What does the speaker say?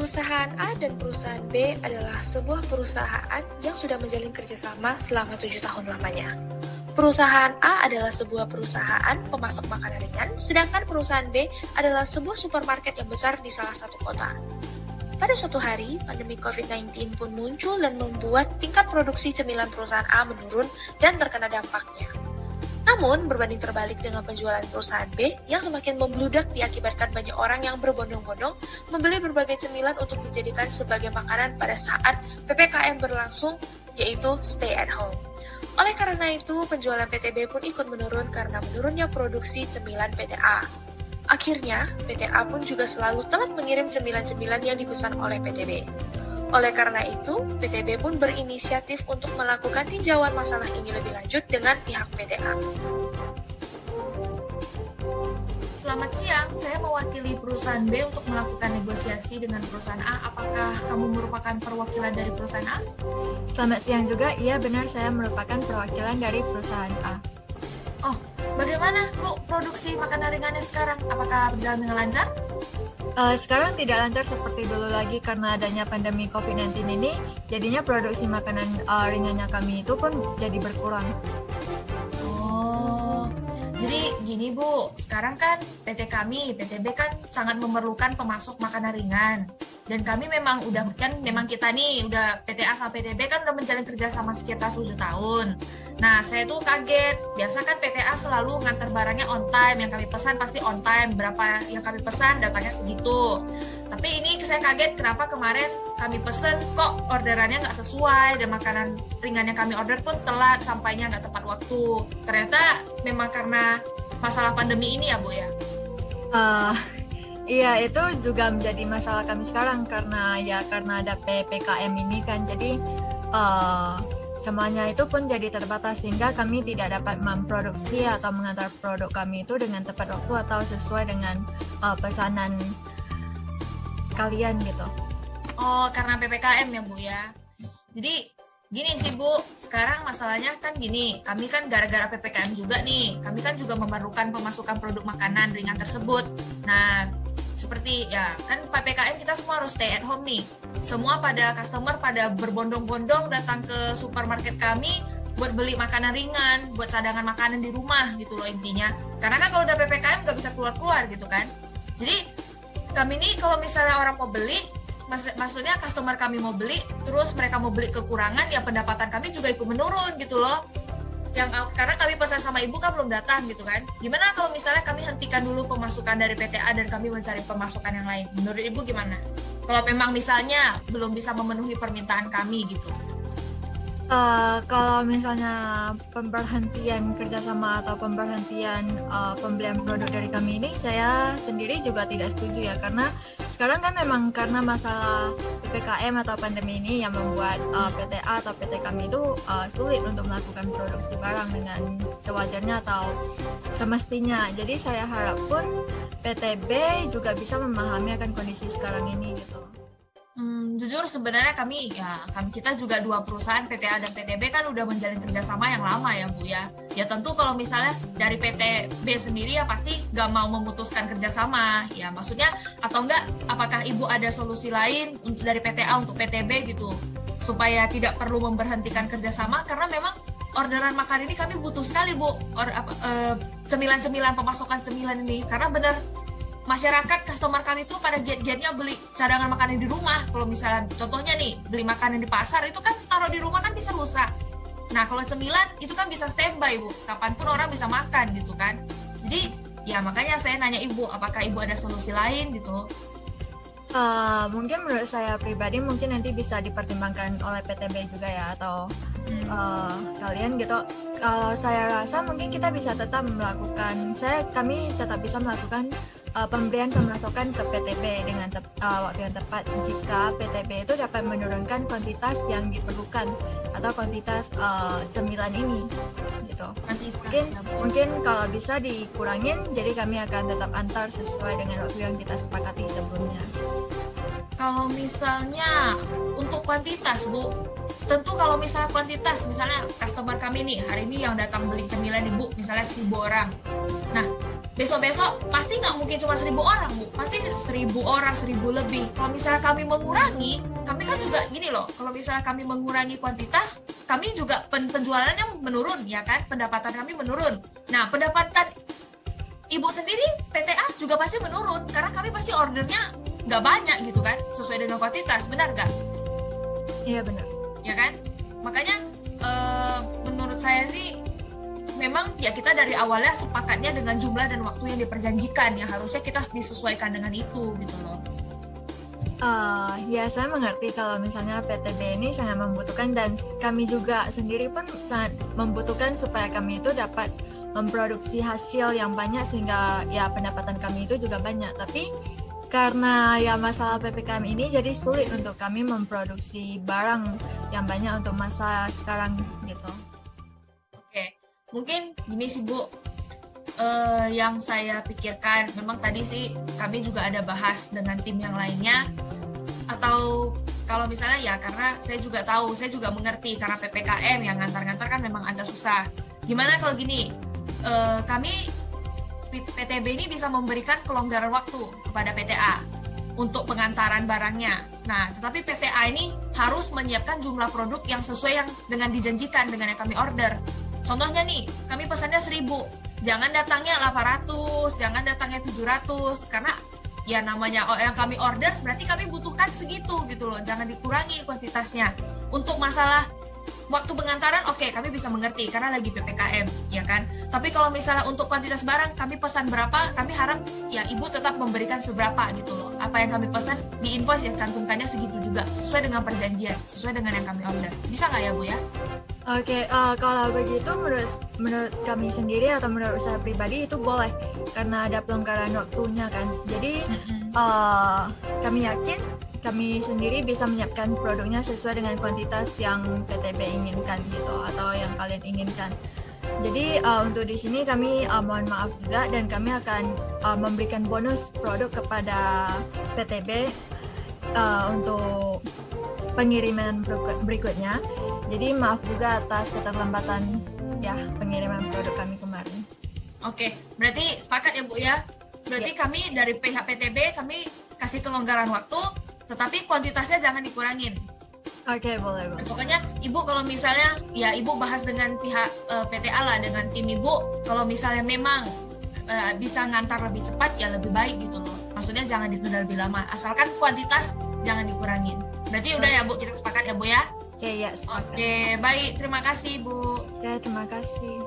Perusahaan A dan perusahaan B adalah sebuah perusahaan yang sudah menjalin kerjasama selama 7 tahun lamanya. Perusahaan A adalah sebuah perusahaan pemasok makanan ringan, sedangkan perusahaan B adalah sebuah supermarket yang besar di salah satu kota. Pada suatu hari, pandemi COVID-19 pun muncul dan membuat tingkat produksi cemilan perusahaan A menurun dan terkena dampaknya. Namun, berbanding terbalik dengan penjualan perusahaan B yang semakin membludak diakibatkan banyak orang yang berbondong-bondong membeli berbagai cemilan untuk dijadikan sebagai makanan pada saat PPKM berlangsung, yaitu stay at home. Oleh karena itu, penjualan PT B pun ikut menurun karena menurunnya produksi cemilan PT A. Akhirnya, PT A pun juga selalu telat mengirim cemilan-cemilan yang dipesan oleh PT B. Oleh karena itu, PT B pun berinisiatif untuk melakukan tinjauan masalah ini lebih lanjut dengan pihak PT A. Selamat siang, saya mewakili perusahaan B untuk melakukan negosiasi dengan perusahaan A. Apakah kamu merupakan perwakilan dari perusahaan A? Selamat siang juga, iya benar saya merupakan perwakilan dari perusahaan A. Oh, bagaimana Bu produksi makanan ringannya sekarang? Apakah berjalan dengan lancar? Sekarang tidak lancar seperti dulu lagi karena adanya pandemi COVID-19 ini, jadinya produksi makanan ringannya kami itu pun jadi berkurang. Oh, jadi gini Bu, sekarang kan PT B kan sangat memerlukan pemasok makanan ringan. Dan kami memang kita nih, udah PT A sama PT B kan udah menjalin kerja sama sekitar 7 tahun. Nah, saya tuh kaget. Biasa kan PT A selalu nganter barangnya on time, yang kami pesan pasti on time. Berapa yang kami pesan, datanya segitu. Tapi ini saya kaget kenapa kemarin kami pesen kok orderannya nggak sesuai, dan makanan ringan yang kami order pun telat, sampainya nggak tepat waktu. Ternyata memang karena masalah pandemi ini ya Bu ya? Iya, itu juga menjadi masalah kami sekarang karena ada PPKM ini kan, jadi semuanya itu pun jadi terbatas sehingga kami tidak dapat memproduksi atau mengantar produk kami itu dengan tepat waktu atau sesuai dengan pesanan kalian gitu. Oh, karena PPKM ya Bu ya. Jadi gini sih Bu, sekarang masalahnya kan gini, kami kan gara-gara PPKM juga nih, kami kan juga memerlukan pemasukan produk makanan ringan tersebut. Nah, seperti ya kan PPKM kita semua harus stay at home nih. Semua customer pada berbondong-bondong datang ke supermarket kami buat beli makanan ringan, buat cadangan makanan di rumah gitu loh intinya. Karena kan kalau udah PPKM nggak bisa keluar-keluar gitu kan. Jadi kami nih kalau misalnya orang mau beli, maksudnya customer kami mau beli, terus mereka mau beli kekurangan, ya pendapatan kami juga ikut menurun gitu loh. Karena kami pesan sama ibu kan belum datang gitu kan. Gimana kalau misalnya kami hentikan dulu pemasukan dari PT A dan kami mencari pemasukan yang lain? Menurut ibu gimana? Kalau memang misalnya belum bisa memenuhi permintaan kami gitu. Kalau misalnya pemberhentian kerjasama atau pemberhentian pembelian produk dari kami ini, saya sendiri juga tidak setuju ya, karena sekarang kan memang karena masalah PPKM atau pandemi ini yang membuat PT A atau PT kami itu sulit untuk melakukan produksi barang dengan sewajarnya atau semestinya. Jadi saya harap pun PT B juga bisa memahami akan kondisi sekarang ini gitu. Jujur sebenarnya kita juga dua perusahaan PT A dan PT B kan udah menjalin kerjasama yang lama ya Bu ya. Ya tentu kalau misalnya dari PT B sendiri ya pasti gak mau memutuskan kerjasama. Ya maksudnya atau enggak, apakah Ibu ada solusi lain dari PT A untuk PT B gitu supaya tidak perlu memberhentikan kerjasama, karena memang orderan makan ini kami butuh sekali Bu. Cemilan-cemilan, pemasukan cemilan ini, karena benar masyarakat customer kami tuh pada giat-giatnya beli cadangan makanan di rumah. Kalau misalnya contohnya nih beli makanan di pasar itu kan taruh di rumah kan bisa rusak. Nah kalau cemilan itu kan bisa standby Bu, kapanpun orang bisa makan gitu kan. Jadi ya makanya saya nanya Ibu, apakah Ibu ada solusi lain gitu? Mungkin menurut saya pribadi mungkin nanti bisa dipertimbangkan oleh PTB juga ya, atau kalian gitu. Kalau saya rasa mungkin kita bisa tetap melakukan, kami tetap bisa melakukan pemberian pemasukan ke PTB dengan waktu yang tepat jika PTB itu dapat menurunkan kuantitas yang diperlukan atau kuantitas cemilan ini gitu. Mungkin kalau bisa dikurangin, jadi kami akan tetap antar sesuai dengan waktu yang kita sepakati sebelumnya. Kalau misalnya untuk kuantitas Bu, tentu kalau misalnya kuantitas, misalnya customer kami nih hari ini yang datang beli cemilan Ibu misalnya 1.000 orang. Nah besok-besok pasti nggak mungkin cuma 1.000 orang, Bu. Pasti 1.000 orang, 1.000 lebih. Kalau misalnya kami mengurangi, kami kan juga gini loh, kalau misalnya kami mengurangi kuantitas, kami juga penjualannya menurun, ya kan? Pendapatan kami menurun. Nah, pendapatan Ibu sendiri, PTA juga pasti menurun, karena kami pasti ordernya nggak banyak gitu kan, sesuai dengan kuantitas, benar nggak? Iya benar. Ya kan? Makanya menurut saya sih memang ya kita dari awalnya sepakatnya dengan jumlah dan waktu yang diperjanjikan, ya harusnya kita disesuaikan dengan itu gitu loh. Ya saya mengerti kalau misalnya PTB ini sangat membutuhkan, dan kami juga sendiri pun sangat membutuhkan supaya kami itu dapat memproduksi hasil yang banyak sehingga ya pendapatan kami itu juga banyak. Tapi karena ya masalah PPKM ini jadi sulit untuk kami memproduksi barang yang banyak untuk masa sekarang gitu. Oke, mungkin gini sih Bu, yang saya pikirkan memang tadi sih kami juga ada bahas dengan tim yang lainnya, atau kalau misalnya ya karena saya juga tahu, saya juga mengerti karena PPKM yang ngantar-ngantar kan memang agak susah. Gimana kalau gini, kami PTB ini bisa memberikan kelonggaran waktu kepada PTA untuk pengantaran barangnya. Nah, tetapi PTA ini harus menyiapkan jumlah produk yang sesuai yang dengan dijanjikan dengan yang kami order. Contohnya nih, kami pesannya 1.000. Jangan datangnya 800, jangan datangnya 700, karena ya namanya yang kami order berarti kami butuhkan segitu gitu loh. Jangan dikurangi kuantitasnya. Untuk masalah waktu pengantaran, oke, kami bisa mengerti karena lagi PPKM, ya kan? Tapi kalau misalnya untuk kuantitas barang, kami pesan berapa, kami harap ya Ibu tetap memberikan seberapa gitu loh. Apa yang kami pesan di invoice ya cantumkannya segitu juga, sesuai dengan perjanjian, sesuai dengan yang kami order. Bisa nggak ya Bu ya? Oke, kalau begitu menurut kami sendiri atau menurut saya pribadi itu boleh karena ada pelonggaran waktunya kan. Jadi kami yakin kami sendiri bisa menyiapkan produknya sesuai dengan kuantitas yang PTB inginkan gitu atau yang kalian inginkan. Jadi untuk di sini kami mohon maaf juga, dan kami akan memberikan bonus produk kepada PTB untuk pengiriman berikutnya. Jadi maaf juga atas keterlambatan ya pengiriman produk kami kemarin. Oke, berarti sepakat ya Bu ya? Berarti kami dari pihak PTB kami kasih kelonggaran waktu, tetapi kuantitasnya jangan dikurangin. Oke, boleh. Pokoknya Ibu kalau misalnya ya Ibu bahas dengan pihak PTA lah, dengan tim Ibu, kalau misalnya memang bisa ngantar lebih cepat ya lebih baik gitu loh. Maksudnya jangan ditunda lebih lama, asalkan kuantitas jangan dikurangin. Berarti udah ya Bu, kita sepakat ya Bu ya? Oke, ya. Oke, baik, terima kasih Bu. Oke, terima kasih.